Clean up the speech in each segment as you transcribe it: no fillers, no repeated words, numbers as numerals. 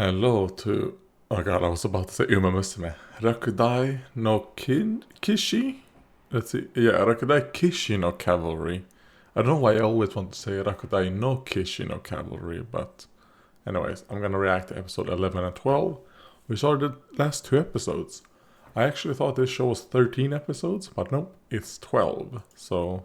Hello to... Oh god, I was about to say Uma Musume. Rakudai no Kishi? Let's see. Yeah, Rakudai Kishi no Cavalry. I don't know why I always want to say Rakudai no Kishi no Cavalry, but... Anyways, I'm gonna react to episode 11 and 12. We saw the last two episodes. I actually thought this show was 13 episodes, but nope, it's 12. So...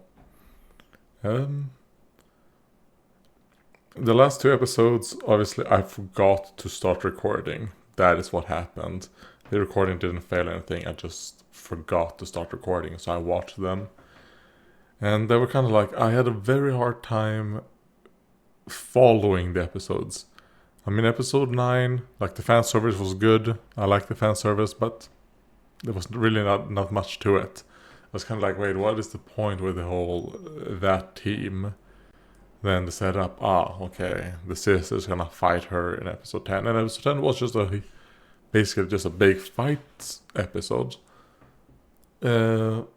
The last two episodes, obviously, I forgot to start recording. That is what happened. The recording didn't fail or anything. I just forgot to start recording, so I watched them. And they were kind of like, I had a very hard time following the episodes. I mean, episode 9, like, the fan service was good. I liked the fan service, but there was really not much to it. I was kind of like, wait, what is the point with the whole, that team? Then the setup, okay, the sister's gonna fight her in episode 10. And episode 10 was just basically just a big fight episode. But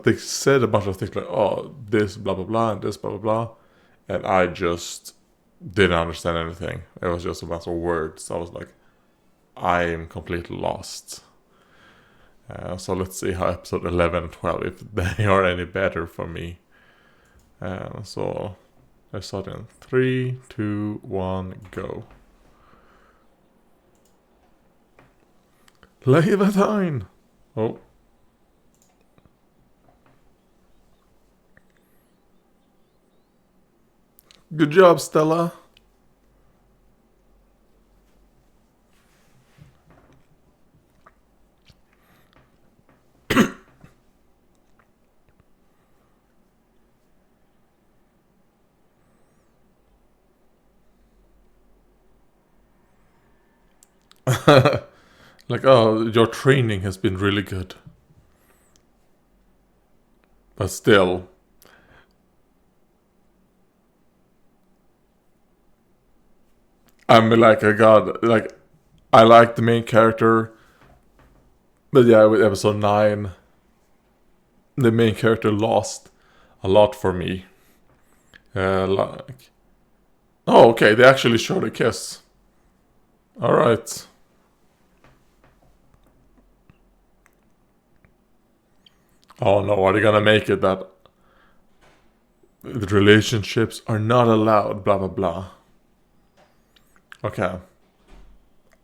they said a bunch of things like, this blah blah blah and this blah blah blah. And I just didn't understand anything. It was just a bunch of words. I was like, I'm completely lost. So let's see how episode 11 and 12, if they are any better for me. So let's start in 3, 2, 1, go. Leviathan! Oh. Good job, Stella. Like, your training has been really good. But still. I'm like, I like the main character. But yeah, with episode 9, the main character lost a lot for me. Oh, okay, they actually showed a kiss. Alright. Oh no, are they gonna make it that the relationships are not allowed, blah blah blah. Okay.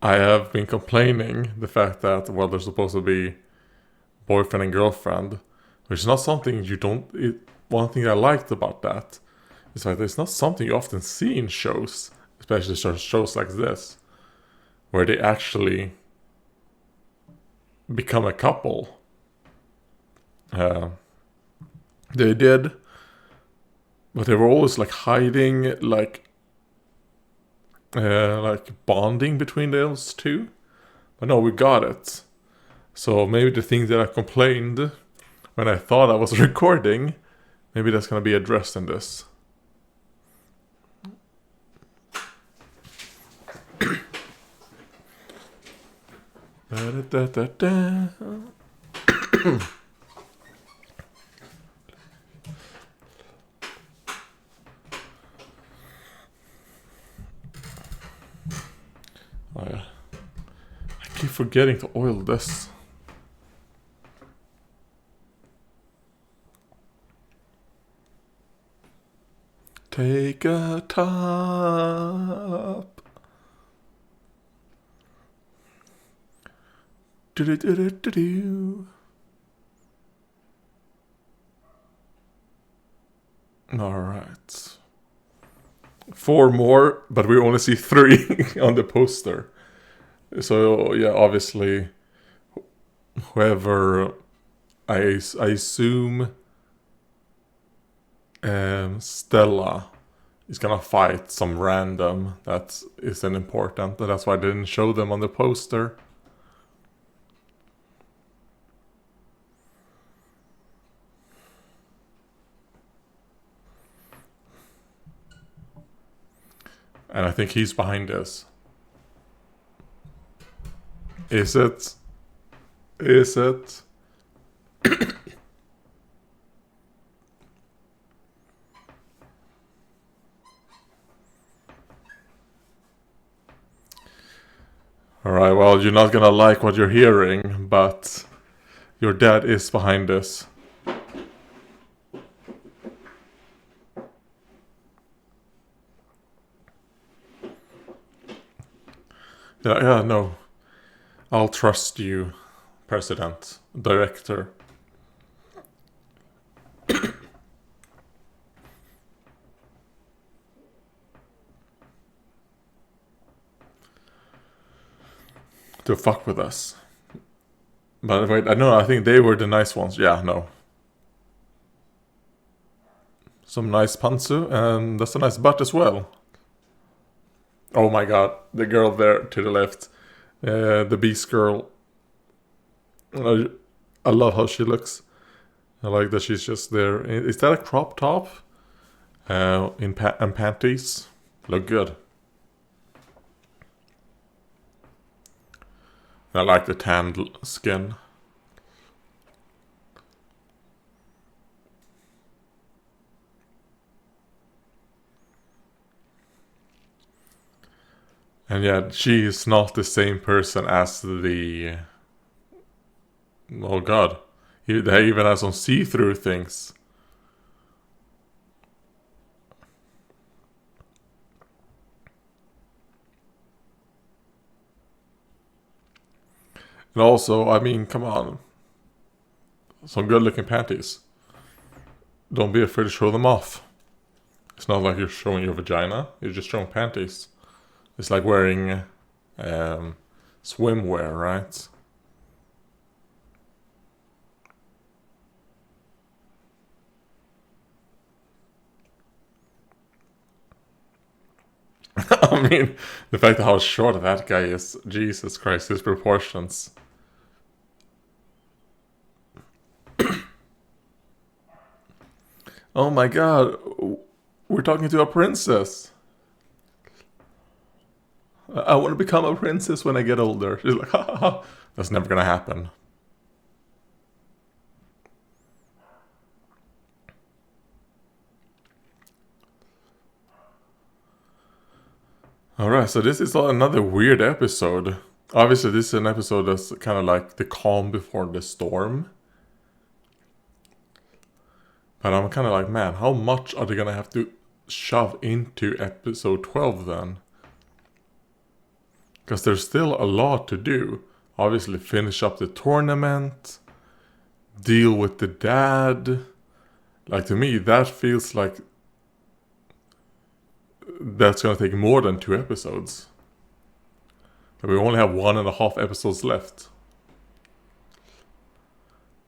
I have been complaining the fact that, well, they're supposed to be boyfriend and girlfriend, which is not something you don't... one thing I liked about that is that it's not something you often see in shows, especially shows like this, where they actually become a couple. They did, but they were always like hiding, like bonding between those two. But no, we got it. So maybe the thing that I complained when I thought I was recording, maybe that's gonna be addressed in this. Oh yeah. I keep forgetting to oil this. Take a top. Do-do-do-do-do-do. Alright. 4 more, but we only see 3 on the poster. So yeah, obviously, whoever I assume Stella is gonna fight some random that isn't important, and that's why I didn't show them on the poster. And I think he's behind this. Is it? Is it? Alright, well, you're not gonna like what you're hearing, but your dad is behind this. Yeah, no. I'll trust you, President, Director. To fuck with us. But wait, I think they were the nice ones. Yeah, no. Some nice pantsu, and that's a nice butt as well. Oh my god, the girl there to the left. The beast girl. I love how she looks. I like that she's just there. Is that a crop top? And panties? Look good. I like the tanned skin. And yeah, she is not the same person as the... Oh god. They even have some see-through things. And also, I mean, come on. Some good-looking panties. Don't be afraid to show them off. It's not like you're showing your vagina. You're just showing panties. It's like wearing swimwear, right? I mean, the fact how short that guy is. Jesus Christ, his proportions. Oh my god, we're talking to a princess. I want to become a princess when I get older. She's like, ha ha ha. That's never gonna happen. Alright, so this is another weird episode. Obviously, this is an episode that's kind of like the calm before the storm. But I'm kind of like, man, how much are they gonna have to shove into episode 12 then? Because there's still a lot to do. Obviously, finish up the tournament, deal with the dad. Like, to me, that feels like that's gonna take more than 2 episodes. But we only have 1.5 episodes left.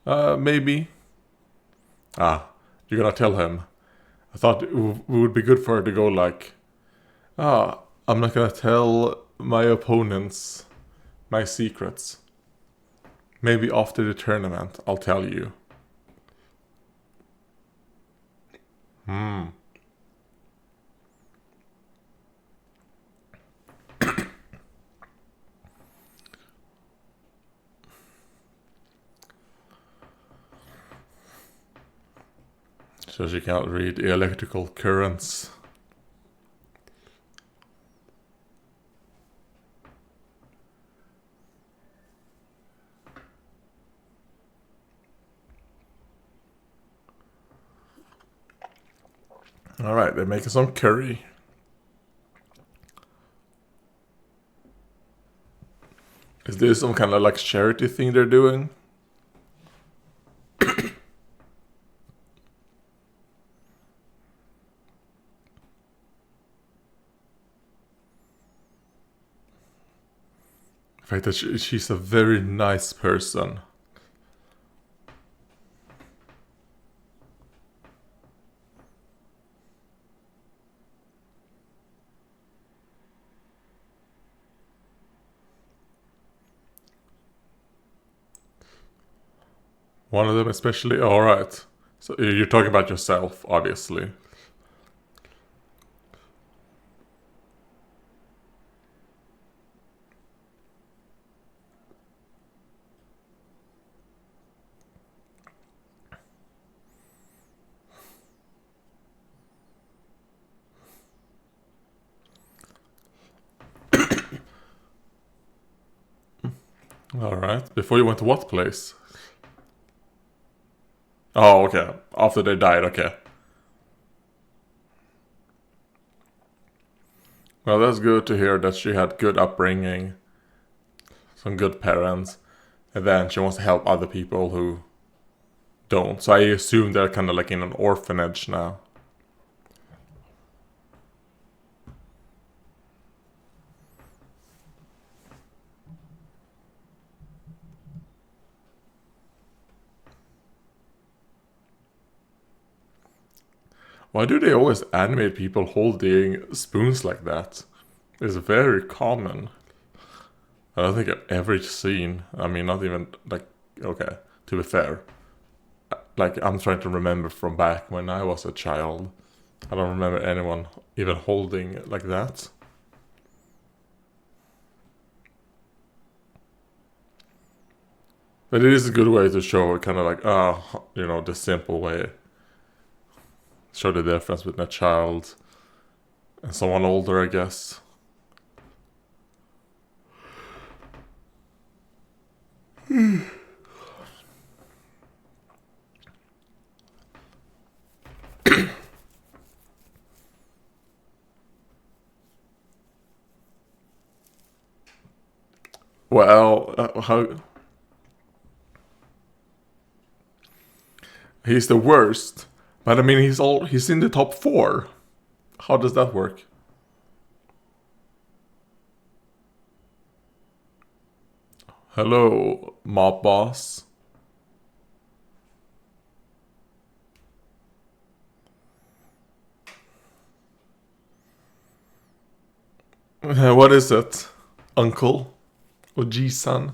Maybe. You're gonna tell him. I thought it would be good for her to go like, I'm not gonna tell my opponents my secrets. Maybe after the tournament, I'll tell you. So she can't read electrical currents. Alright, they're making some curry. Is this some kind of like charity thing they're doing? The fact that she's a very nice person. One of them especially? Alright. So you're talking about yourself, obviously. Alright. Before you went to what place? Oh, okay. After they died, okay. Well, that's good to hear that she had good upbringing, some good parents, and then she wants to help other people who don't. So I assume they're kind of like in an orphanage now. Why do they always animate people holding spoons like that? It's very common. I don't think I've ever seen. I mean, not even like, okay, to be fair. Like, I'm trying to remember from back when I was a child. I don't remember anyone even holding it like that. But it is a good way to show it, kind of like, the simple way. Show the difference between a child and someone older, I guess. Well, how he's the worst, but I mean he's in the top 4. How does that work? Hello, mob boss. What is it, uncle? Oji-san?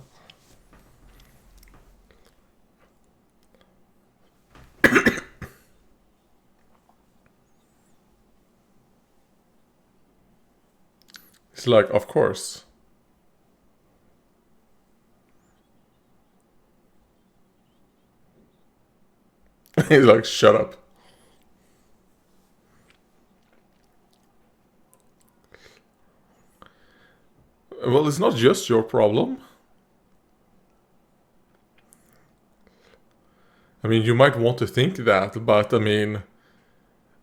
He's like, of course. He's like, shut up. Well, it's not just your problem. I mean, you might want to think that, but I mean,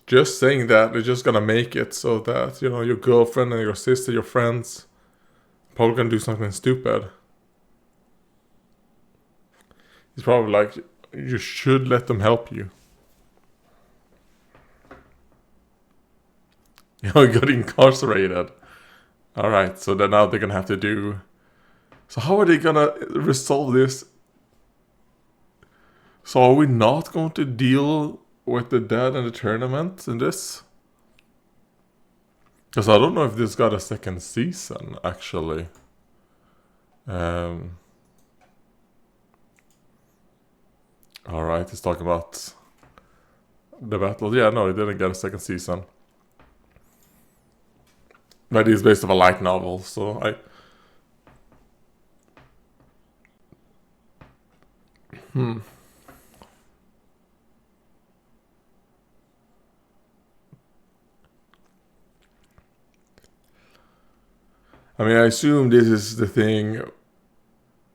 just saying that is just gonna make it so that, your girlfriend and your sister, your friends, probably gonna do something stupid. He's probably like, you should let them help you. You got incarcerated. Alright, so then now they're gonna have to do... So how are they gonna resolve this? So are we not going to deal with the dead and the tournament in this? Because I don't know if this got a second season, actually. Alright, he's talking about the battle. Yeah, no, it didn't get a second season. But it's based on a light novel, so I mean, I assume this is the thing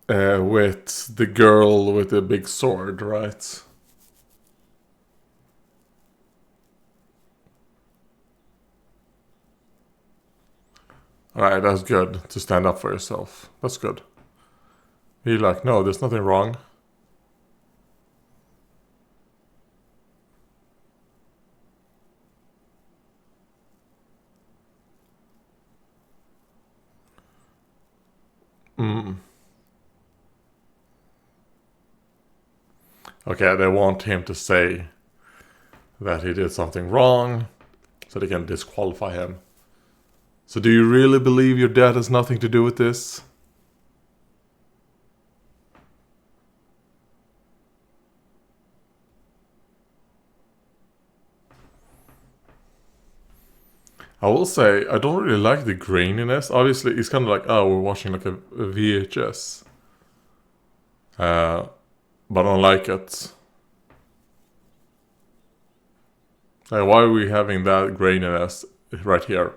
with the girl with the big sword, right? Alright, that's good to stand up for yourself. That's good. He's like, no, there's nothing wrong. Okay, they want him to say that he did something wrong, so they can disqualify him. So do you really believe your dad has nothing to do with this? I will say, I don't really like the graininess. Obviously, it's kind of like, oh, we're watching like a VHS. But I don't like it. Like, why are we having that graininess right here?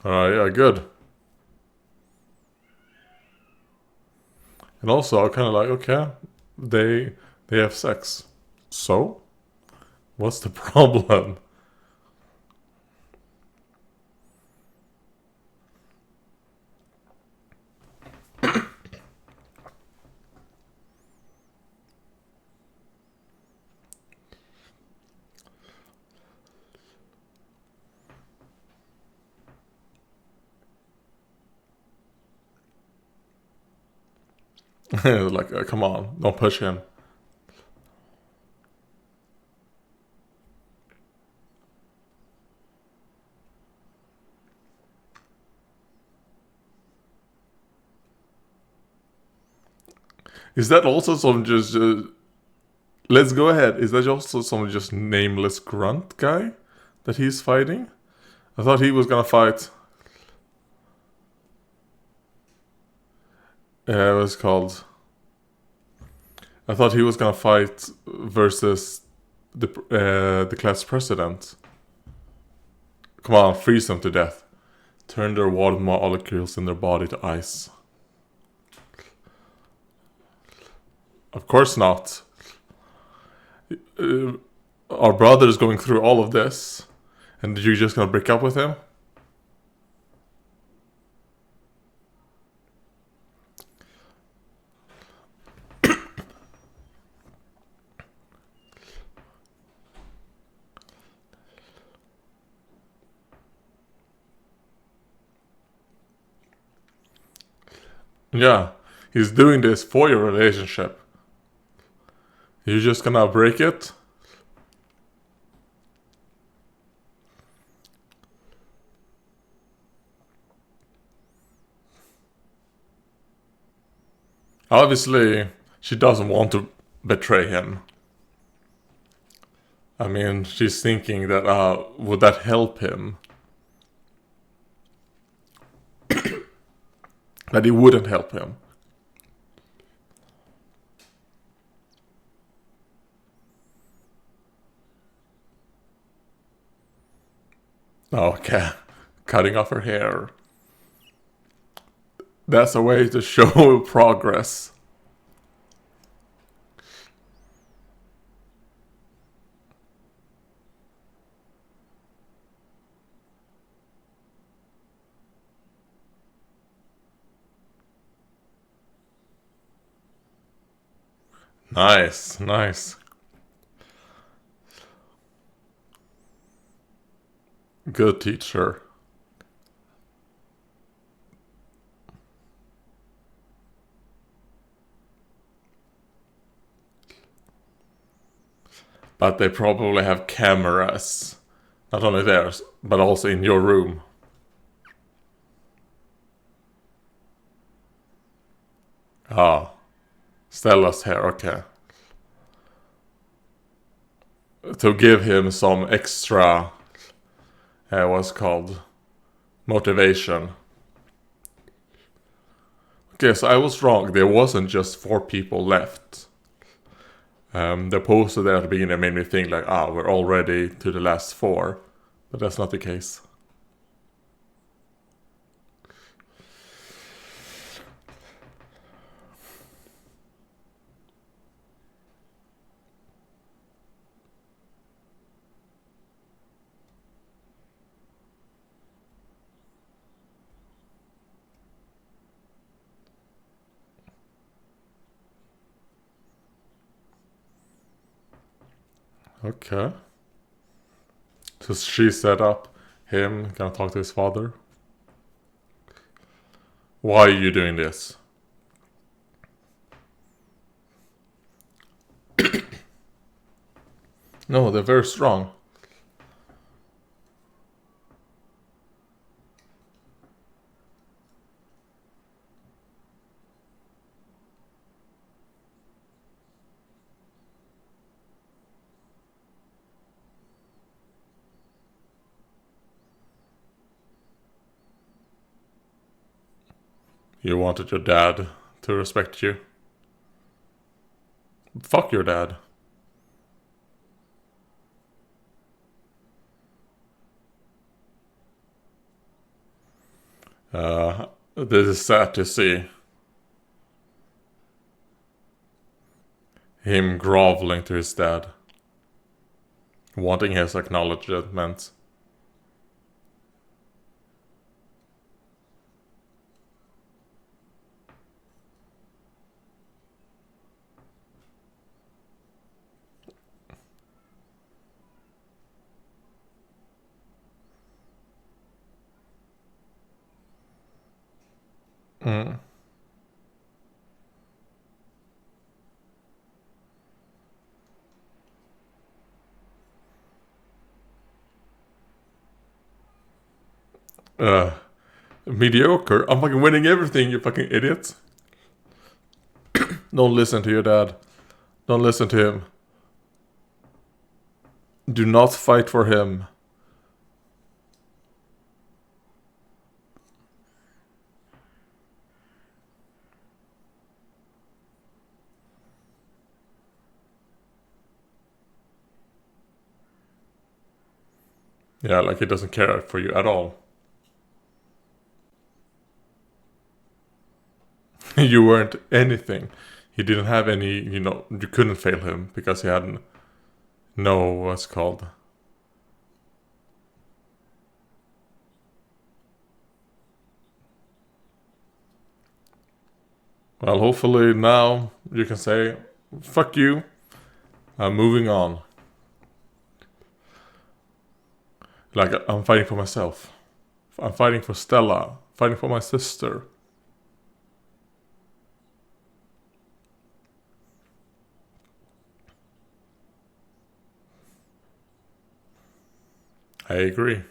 Yeah, good. And also, I'm kind of like, okay, they have sex. So, what's the problem? Like, come on, don't push him. Is that also some just? Let's go ahead. Is that also some just nameless grunt guy that he's fighting? I thought he was gonna fight. What's it called? I thought he was gonna fight versus the class president. Come on, freeze them to death. Turn their water molecules in their body to ice. Of course not. Our brother is going through all of this, and you're just gonna break up with him? Yeah, he's doing this for your relationship. You're just gonna break it? Obviously, she doesn't want to betray him. I mean, she's thinking that, would that help him? That it wouldn't help him. Okay, cutting off her hair. That's a way to show progress. Nice, nice. Good teacher. But they probably have cameras. Not only theirs, but also in your room. Ah, Stella's hair, okay. To give him some extra, what's it called, motivation. Okay, so I was wrong. There wasn't just 4 people left. The poster there at the beginning made me think like, we're already to the last 4. But that's not the case. Okay. So she set up him, gonna talk to his father. Why are you doing this? No, they're very strong. You wanted your dad to respect you. Fuck your dad. This is sad to see. Him groveling to his dad, wanting his acknowledgement. Mm. Mediocre. I'm fucking winning everything, you fucking idiot. Don't listen to your dad. Don't listen to him. Do not fight for him. Yeah, like he doesn't care for you at all. You weren't anything. He didn't have any, you couldn't fail him because he had no, what's it called? Well, hopefully now you can say, fuck you, I'm moving on. Like, I'm fighting for myself. I'm fighting for Stella. Fighting for my sister. I agree.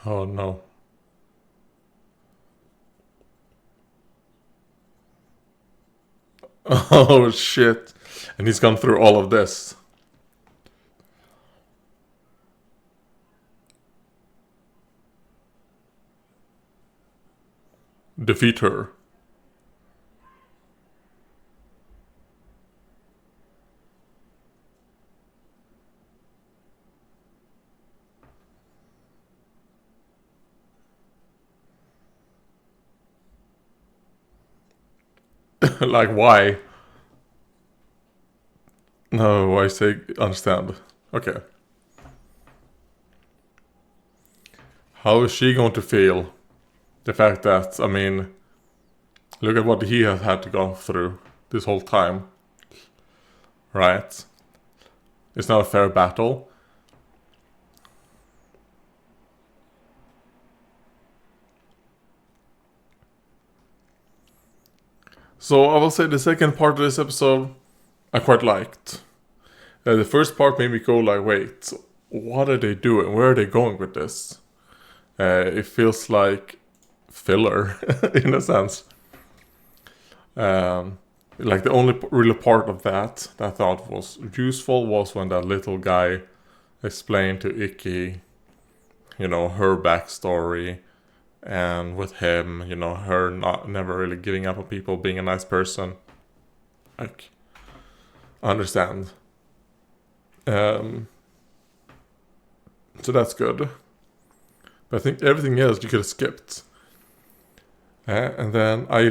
Oh no. Oh shit. And he's gone through all of this. Defeat her. Like, why? No, I say understand. Okay. How is she going to feel? The fact that, I mean, look at what he has had to go through this whole time. Right? It's not a fair battle. So I will say the second part of this episode I quite liked. The first part made me go like, wait, what are they doing? Where are they going with this? It feels like filler in a sense. Like the only real part of that I thought was useful was when that little guy explained to Ikki, her backstory, and with him, her not never really giving up on people, being a nice person. Like, I understand. So that's good. But I think everything else you could have skipped. And then I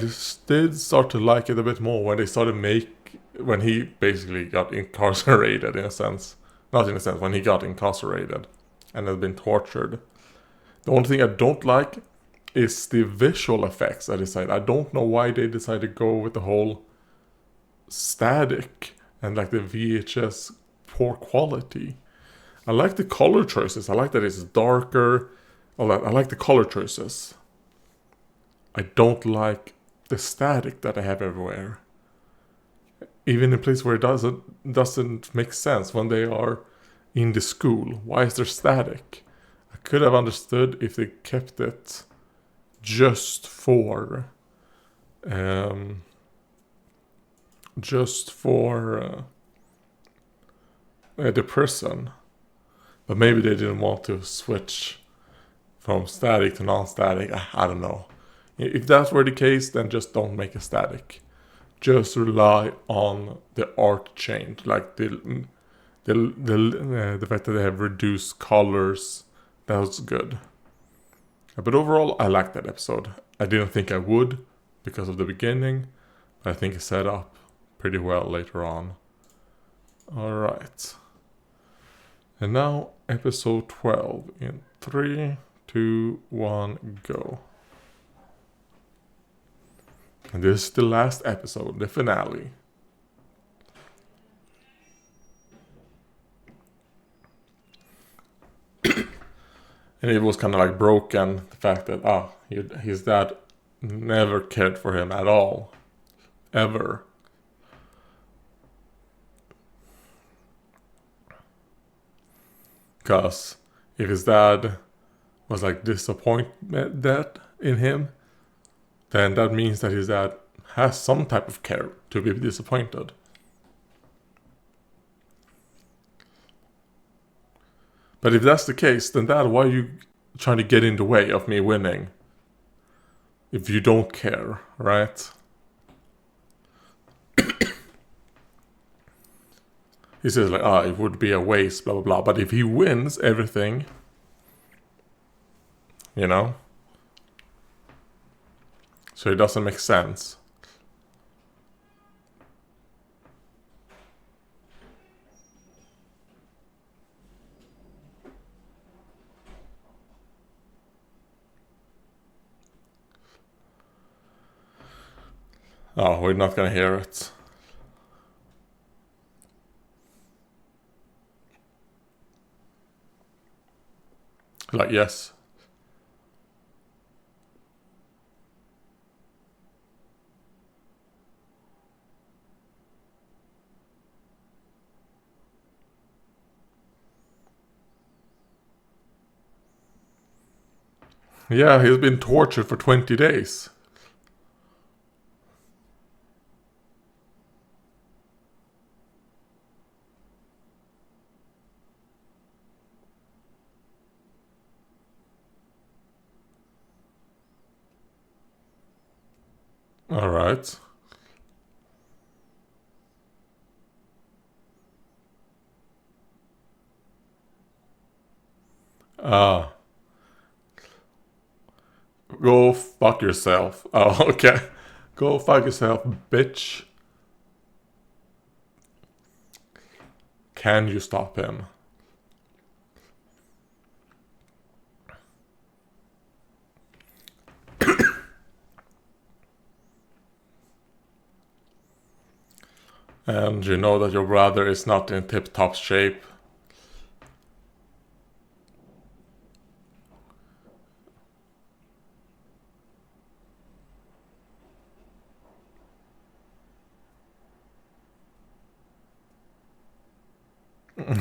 did start to like it a bit more when they started when he basically got incarcerated in a sense. Not in a sense, when he got incarcerated and had been tortured. The only thing I don't like is the visual effects. I don't know why they decided to go with the whole static and like the VHS poor quality. I like the color choices. I like that it's darker. I like the color choices. I don't like the static that I have everywhere. Even in places where it doesn't make sense when they are in the school. Why is there static? I could have understood if they kept it just for the prison. But maybe they didn't want to switch from static to non-static. I don't know. If that's were the case, then just don't make a static. Just rely on the art change, like the fact that they have reduced colors. That was good. But overall, I liked that episode. I didn't think I would because of the beginning, but I think it set up pretty well later on. Alright. And now episode 12 in 3, 2, 1, go. And this is the last episode, the finale. And it was kind of like broken, the fact that his dad never cared for him at all. Ever. Because if his dad was like disappointed in him, then that means that his dad has some type of care to be disappointed. But if that's the case, then Dad, why are you trying to get in the way of me winning? If you don't care, right? He says like, it would be a waste, blah, blah, blah. But if he wins everything, you know? So it doesn't make sense. Oh, we're not gonna hear it. Like, yes. Yeah, he's been tortured for 20 days. Alright. Go fuck yourself. Oh, okay. Go fuck yourself, bitch. Can you stop him? And you know that your brother is not in tip-top shape.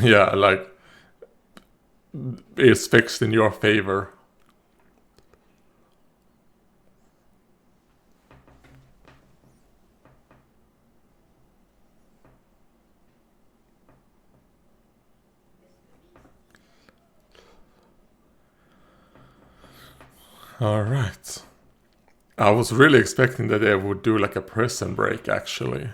Yeah, like, it's fixed in your favor. Alright. I was really expecting that they would do like a prison break, actually.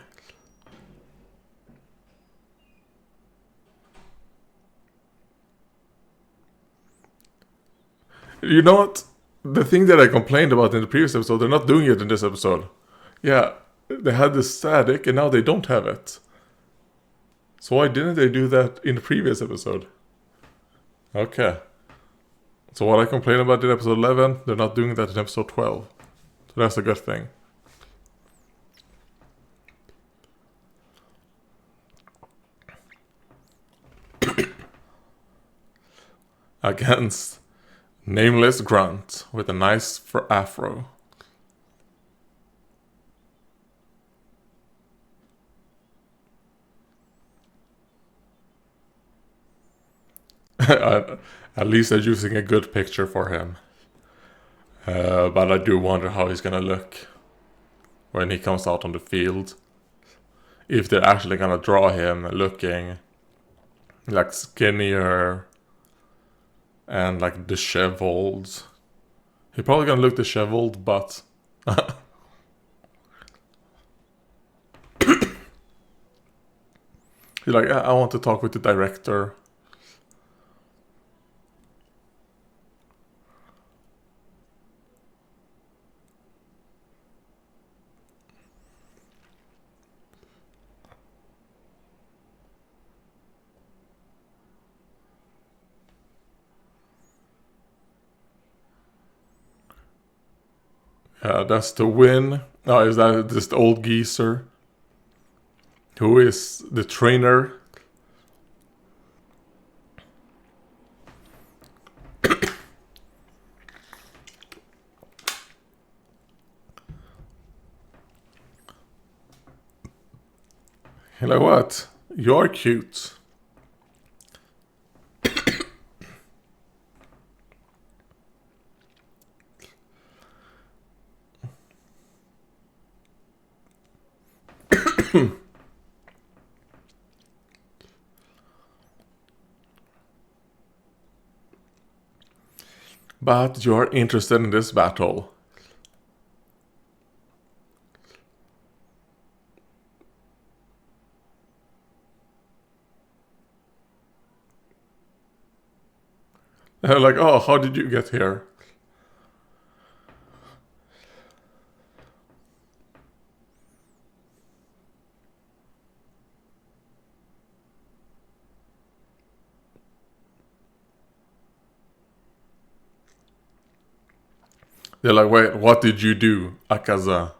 You know what? The thing that I complained about in the previous episode, they're not doing it in this episode. Yeah, they had the static and now they don't have it. So why didn't they do that in the previous episode? Okay. So what I complained about in episode 11, they're not doing that in episode 12. So that's a good thing. Against Nameless Grunt with a nice afro. At least they're using a good picture for him. But I do wonder how he's gonna look when he comes out on the field. If they're actually gonna draw him looking like skinnier and like disheveled. He probably gonna look disheveled, but he's like, I want to talk with the director. Yeah, that's the win. Oh, is that this old geezer? Who is the trainer? You're like, what? You're cute. But you're interested in this battle. They're like, oh, how did you get here? They're like, wait, what did you do, Akaza?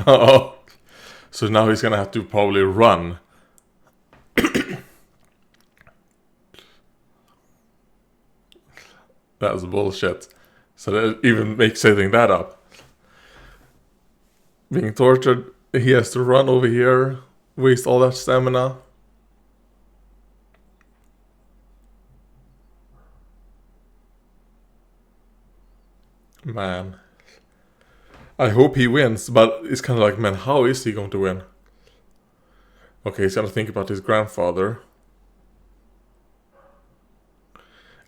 Oh, so now he's gonna have to probably run. That's bullshit. So that even makes setting that up. Being tortured, he has to run over here, waste all that stamina. Man. I hope he wins, but it's kind of like, man, how is he going to win? Okay, he's gonna think about his grandfather.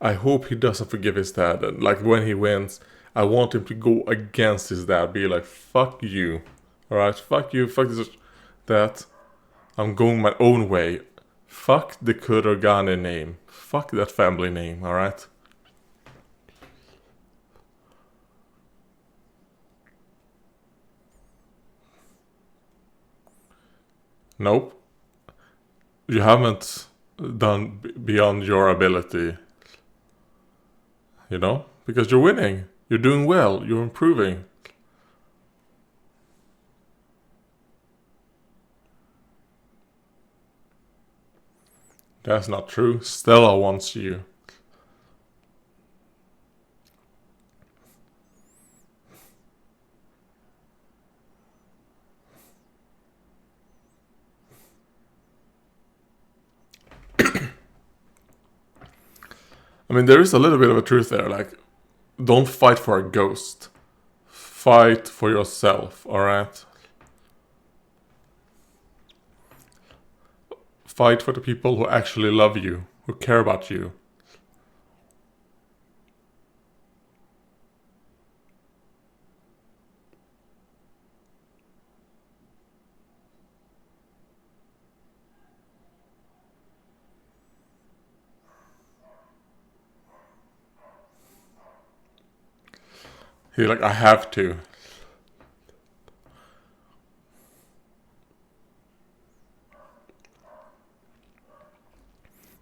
I hope he doesn't forgive his dad. And like when he wins, I want him to go against his dad. Be like, fuck you. Alright, fuck you, fuck this, that. I'm going my own way. Fuck the Kurogane name. Fuck that family name, alright? Nope. You haven't done beyond your ability. You know? Because you're winning. You're doing well. You're improving. That's not true. Stella wants you. I mean, there is a little bit of a truth there. Like, don't fight for a ghost. Fight for yourself, alright? Fight for the people who actually love you, who care about you. He's like, I have to.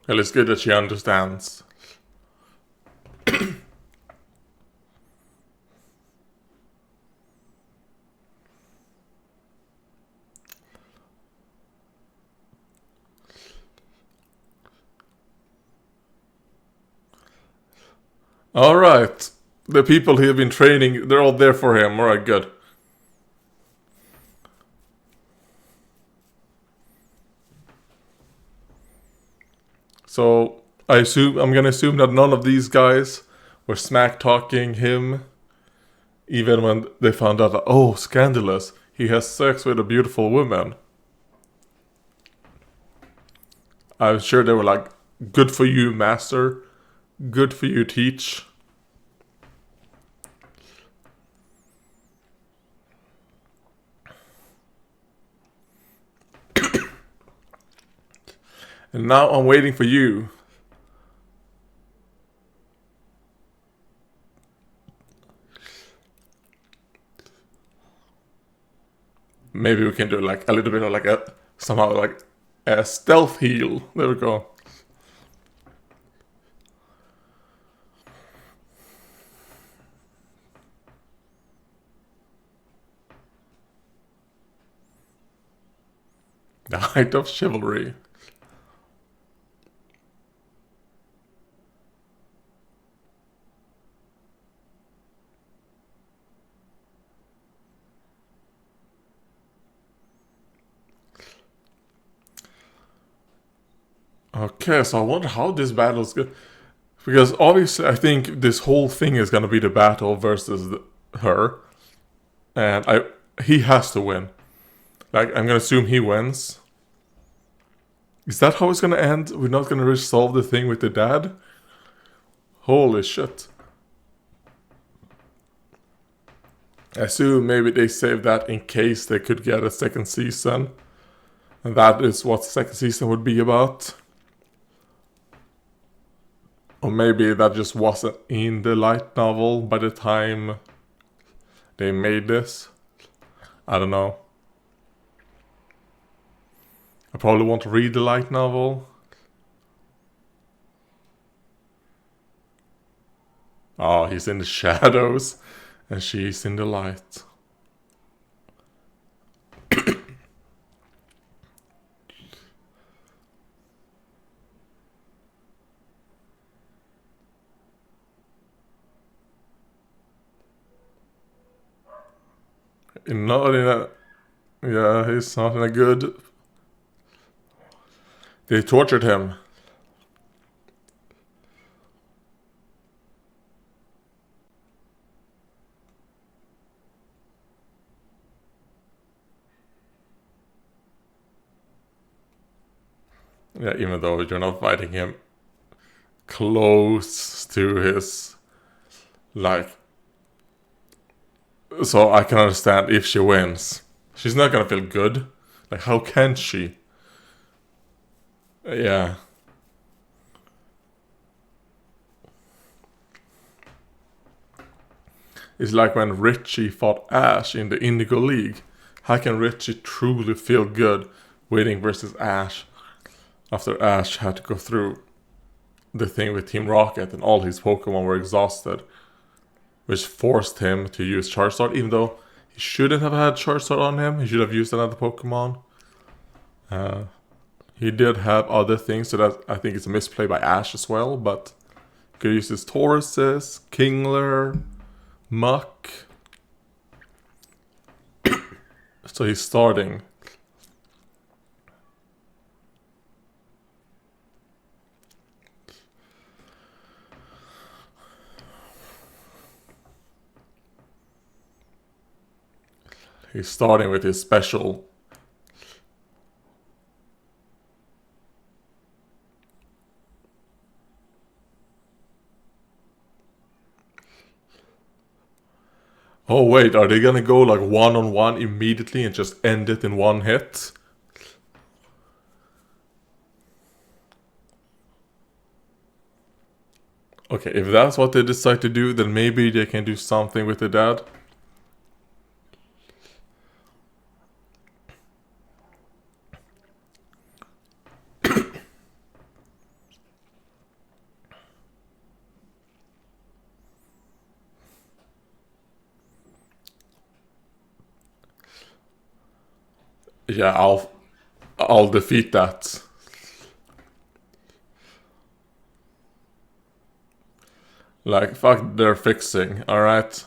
Well, it's good that she understands. Alright. The people he have been training, they're all there for him. Alright, good. So, I'm gonna assume that none of these guys were smack talking him, even when they found out that, oh, scandalous, he has sex with a beautiful woman. I'm sure they were like, good for you, master. Good for you, teach. And now I'm waiting for you. Maybe we can do like a little bit of like a, somehow like a stealth heal. There we go. The height of chivalry. Okay, so I wonder how this battle is going. Because obviously I think this whole thing is going to be the battle versus her. And he has to win. Like, I'm going to assume he wins. Is that how it's going to end? We're not going to resolve the thing with the dad? Holy shit. I assume maybe they saved that in case they could get a second season. And that is what the second season would be about. Or maybe that just wasn't in the light novel by the time they made this. I don't know. I probably want to read the light novel. Oh, he's in the shadows and she's in the light. Not in a... Yeah, he's not in a good... They tortured him. Yeah, even though you're not fighting him close to his... Like... So I can understand if she wins. She's not gonna feel good. Like, how can she? Yeah. It's like when Richie fought Ash in the Indigo League. How can Richie truly feel good winning versus Ash after Ash had to go through the thing with Team Rocket and all his Pokemon were exhausted, which forced him to use Charizard, even though he shouldn't have had Charizard on him. He should have used another Pokemon. He did have other things, so that I think it's a misplay by Ash as well, but he could use his Tauruses, Kingler, Muck. So he's starting. He's starting with his special. Oh wait, are they gonna go like one-on-one immediately and just end it in one hit? Okay, if that's what they decide to do, then maybe they can do something with the dad. Yeah, I'll defeat that. Like, fuck their fixing, alright?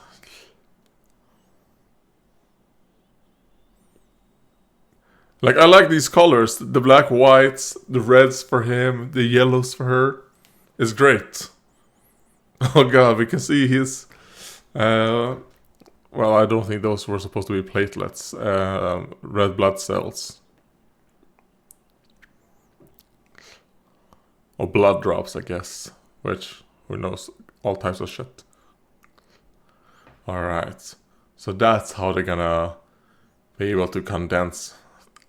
Like, I like these colors. The black whites, the reds for him, the yellows for her. is great. Oh god, we can see his... well, I don't think those were supposed to be platelets. Red blood cells. Or blood drops, I guess. Which, who knows, all types of shit. Alright. So that's how they're gonna be able to condense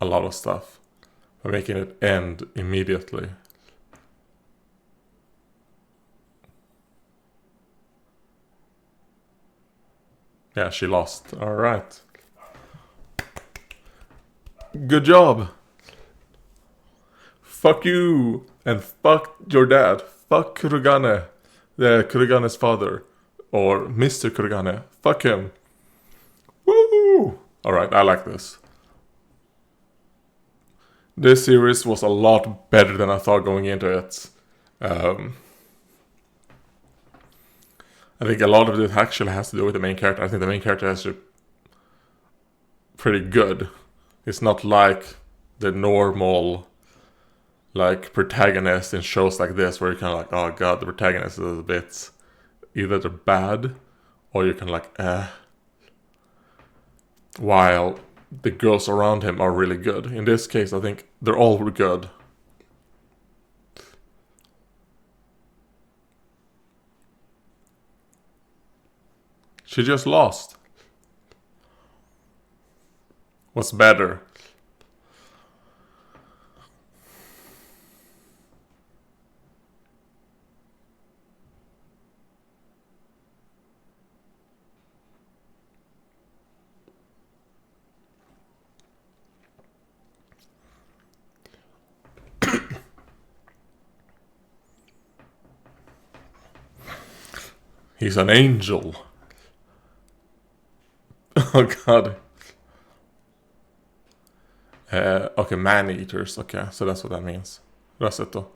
a lot of stuff. By making it end immediately. Yeah, she lost. Alright. Good job! Fuck you! And fuck your dad. Fuck Kurugane. Kurugane's father. Or Mr. Kurugane. Fuck him. Woo! Alright, I like this. This series was a lot better than I thought going into it. I think a lot of it actually has to do with the main character. I think the main character is actually pretty good. It's not like the normal like protagonist in shows like this where you're kind of like, oh god, the protagonist is a bit either they're bad or you can like, while the girls around him are really good. In this case, I think they're all good. She just lost. What's better? He's an angel. Oh god. Okay, man-eaters. Okay, so that's what that means. That's it though.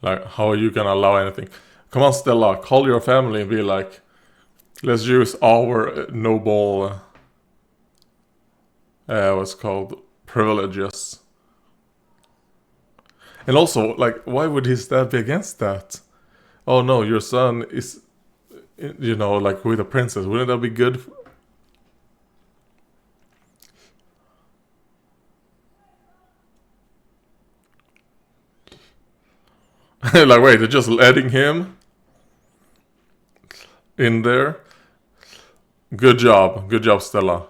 Like, how are you gonna allow anything? Come on, Stella, call your family and be like, let's use our noble, what's called, privileges. And also, like, why would his dad be against that? Oh no, your son is, you know, like with a princess. Wouldn't that be good? Like, wait, they're just letting him in there? Good job, Stella.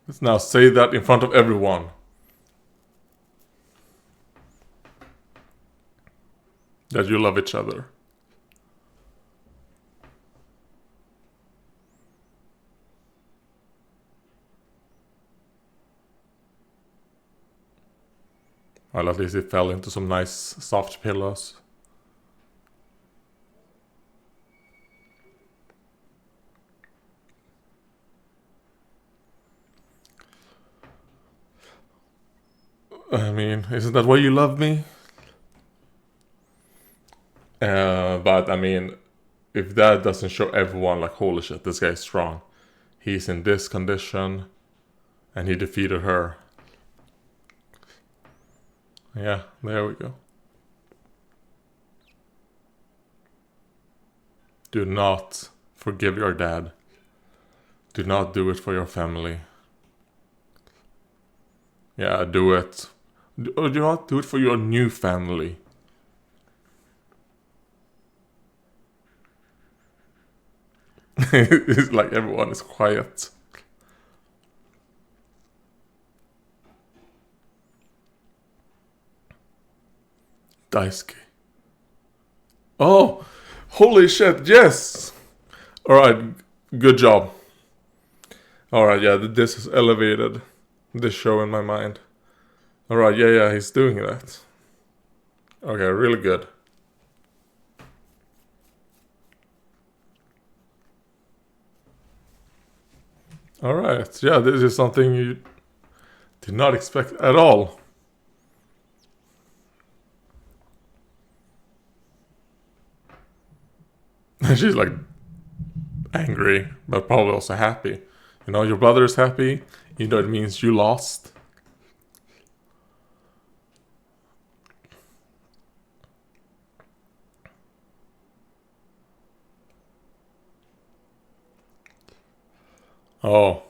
Let's now say that in front of everyone. That you love each other. Well, at least he fell into some nice soft pillows. I mean, isn't that why you love me? But I mean, if that doesn't show everyone like, holy shit, this guy's strong. He's in this condition, and he defeated her. Yeah, there we go. Do not forgive your dad. Do not do it for your family. Yeah, do it. Do not do it for your new family. It's like everyone is quiet. Daisuke. Oh, holy shit, yes! Alright, good job. Alright, yeah, this is elevated. This show in my mind. Alright, yeah, he's doing that. Okay, really good. Alright, yeah, this is something you did not expect at all. And she's like angry, but probably also happy. You know, your brother is happy, even though it means you lost. Oh.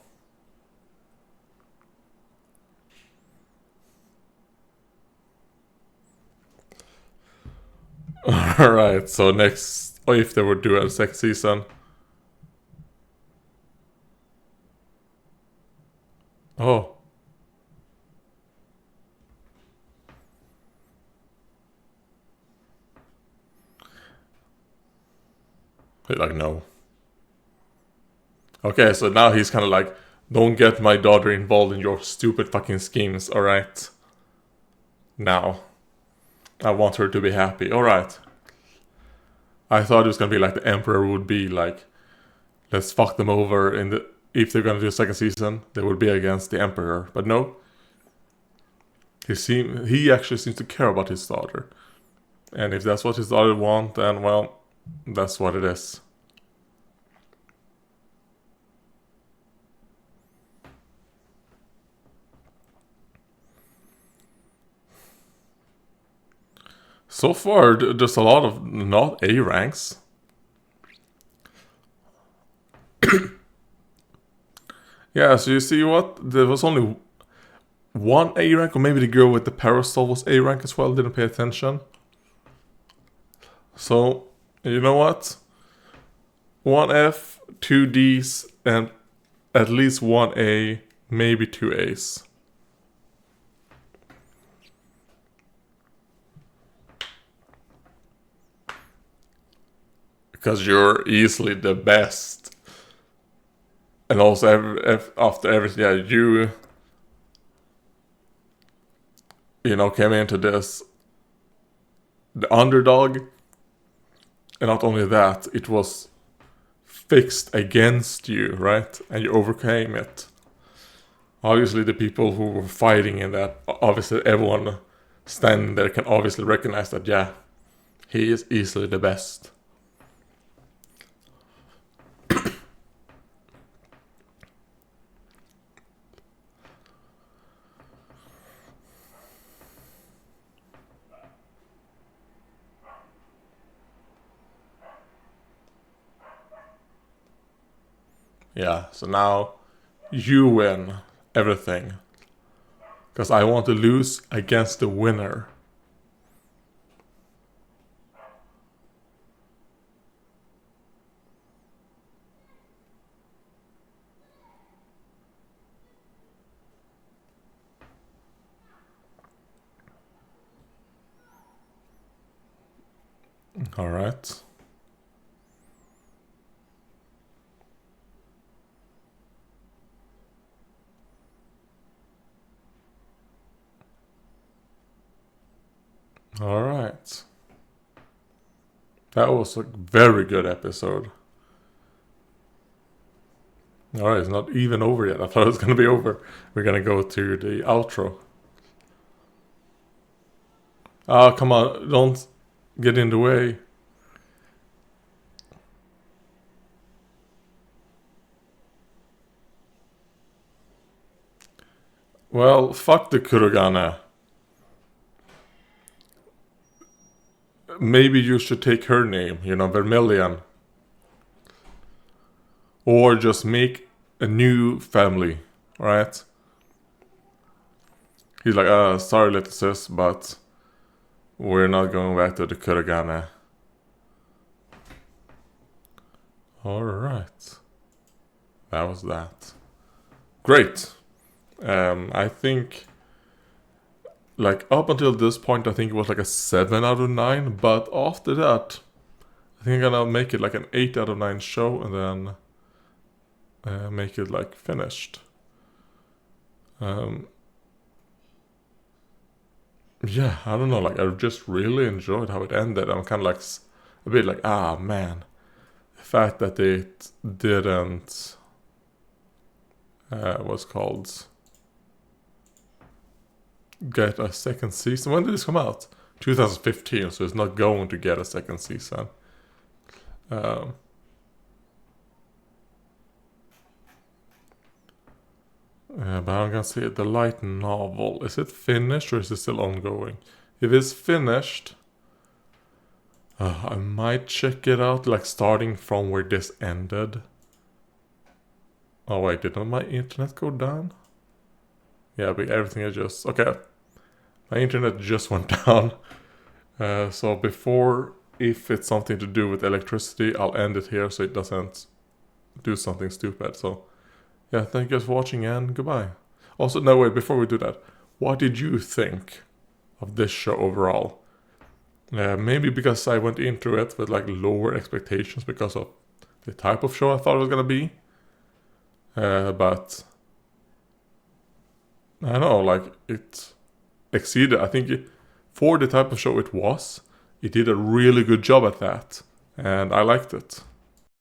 Alright, so next, or if they would do a second season. Oh. He's like, no. Okay, so now he's kind of like, don't get my daughter involved in your stupid fucking schemes, alright? Now. I want her to be happy, alright. I thought it was gonna be like the Emperor would be like, let's fuck them over in the... If they're gonna do a second season, they would be against the Emperor. But no. He actually seems to care about his daughter. And if that's what his daughter wants, then, well, that's what it is. So far, there's a lot of not A ranks. Yeah, so you see what? There was only one A rank, or maybe the girl with the parasol was A rank as well, didn't pay attention. So, you know what? 1 F, 2 Ds, and at least 1 A, maybe 2 As. Because you're easily the best. And also, after everything, yeah, you know, came into this, the underdog. And not only that, it was fixed against you, right? And you overcame it. Obviously, the people who were fighting in that, obviously everyone standing there can obviously recognize that, yeah, he is easily the best. Yeah, so now you win everything. Because I want to lose against the winner. Alright. Alright. That was a very good episode. Alright, it's not even over yet. I thought it was going to be over. We're going to go to the outro. Oh, come on. Don't get in the way. Well, fuck the Kurogane. Maybe you should take her name, you know, Vermilion. Or just make a new family, right? He's like, sorry little sis, but we're not going back to the Kurogane. Alright. That was that. Great. I think... Like, up until this point, I think it was like a 7 out of 9. But after that, I think I'm gonna make it like an 8 out of 9 show. And then make it like finished. Yeah, I don't know. Like, I just really enjoyed how it ended. I'm kind of like a bit like, man. The fact that it didn't... what's called... get a second season. When did this come out? 2015, so it's not going to get a second season. Um, but I'm gonna see the light novel. Is it finished or is it still ongoing? If it's finished, I might check it out, like starting from where this ended. Oh wait, did not my internet go down? Yeah, but everything is just... Okay. My internet just went down. So before, if it's something to do with electricity, I'll end it here so it doesn't do something stupid. So yeah, thank you guys for watching and goodbye. Also, no wait, before we do that, what did you think of this show overall? Maybe because I went into it with like lower expectations because of the type of show I thought it was gonna be. But I don't know, like it exceeded. I think for the type of show it was, it did a really good job at that, and I liked it.